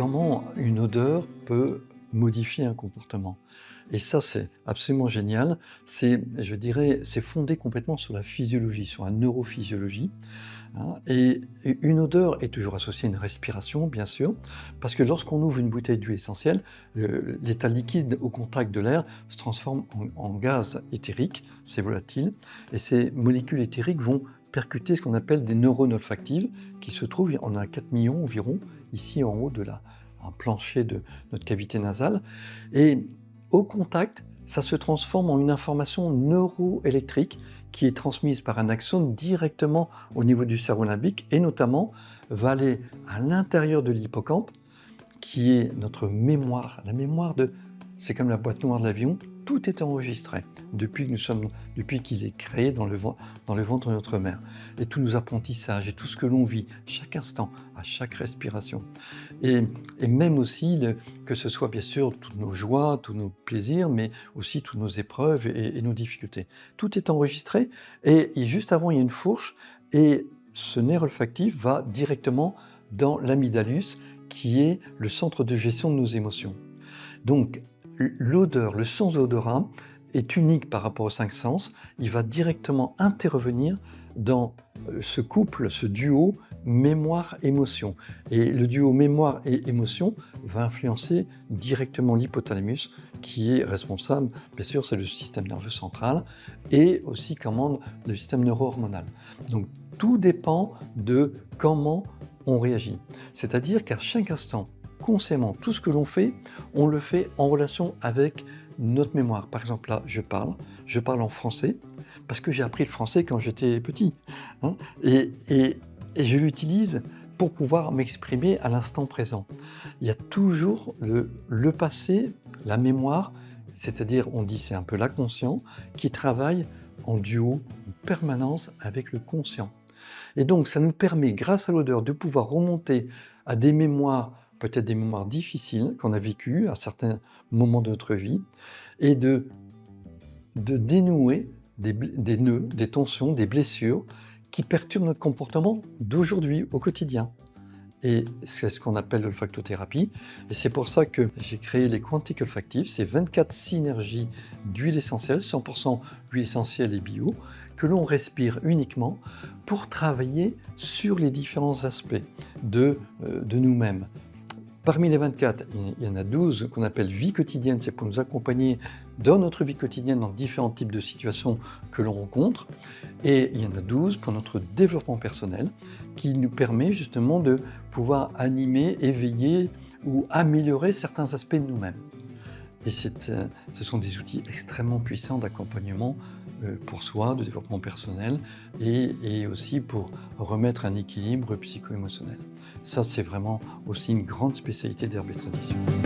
comment une odeur peut modifier un comportement. Et ça, c'est absolument génial. C'est, je dirais, c'est fondé complètement sur la physiologie, sur la neurophysiologie, hein. Et une odeur est toujours associée à une respiration, bien sûr, parce que lorsqu'on ouvre une bouteille d'huile essentielle, l'état liquide au contact de l'air se transforme en gaz éthérique, c'est volatile, et ces molécules éthériques vont percuter ce qu'on appelle des neurones olfactives, qui se trouvent, on a 4 millions environ, ici en haut de un plancher de notre cavité nasale. Et au contact, ça se transforme en une information neuroélectrique qui est transmise par un axone directement au niveau du cerveau limbique et notamment va aller à l'intérieur de l'hippocampe qui est notre mémoire. La mémoire c'est comme la boîte noire de l'avion, tout est enregistré depuis qu'il est créé dans le ventre de notre mère. Et tous nos apprentissages et tout ce que l'on vit, chaque instant, à chaque respiration. Et même aussi, que ce soit bien sûr toutes nos joies, tous nos plaisirs, mais aussi toutes nos épreuves et nos difficultés. Tout est enregistré et juste avant, il y a une fourche et ce nerf olfactif va directement dans l'amygdalus, qui est le centre de gestion de nos émotions. Donc, l'odeur, le sens odorat est unique par rapport aux 5 sens. Il va directement intervenir dans ce couple, ce duo mémoire-émotion. Et le duo mémoire et émotion va influencer directement l'hypothalamus, qui est responsable, bien sûr, c'est le système nerveux central, et aussi commande le système neuro-hormonal. Donc, tout dépend de comment on réagit. C'est-à-dire qu'à chaque instant, consciemment, tout ce que l'on fait, on le fait en relation avec notre mémoire. Par exemple, là, je parle en français, parce que j'ai appris le français quand j'étais petit, hein, et je l'utilise pour pouvoir m'exprimer à l'instant présent. Il y a toujours le passé, la mémoire, c'est-à-dire, on dit c'est un peu l'inconscient, qui travaille en duo, en permanence avec le conscient. Et donc, ça nous permet, grâce à l'odeur, de pouvoir remonter à des mémoires, peut-être des mémoires difficiles qu'on a vécues à certains moments de notre vie, et de dénouer des nœuds, des tensions, des blessures qui perturbent notre comportement d'aujourd'hui, au quotidien. Et c'est ce qu'on appelle l'olfactothérapie. Et c'est pour ça que j'ai créé les Quantique Olfactifs. C'est 24 synergies d'huile essentielle, 100% huile essentielle et bio, que l'on respire uniquement pour travailler sur les différents aspects de nous-mêmes. Parmi les 24, il y en a 12 qu'on appelle vie quotidienne, c'est pour nous accompagner dans notre vie quotidienne dans différents types de situations que l'on rencontre. Et il y en a 12 pour notre développement personnel qui nous permet justement de pouvoir animer, éveiller ou améliorer certains aspects de nous-mêmes. Et ce sont des outils extrêmement puissants d'accompagnement pour soi, de développement personnel et aussi pour remettre un équilibre psycho-émotionnel. Ça, c'est vraiment aussi une grande spécialité d'Herbes et Traditions.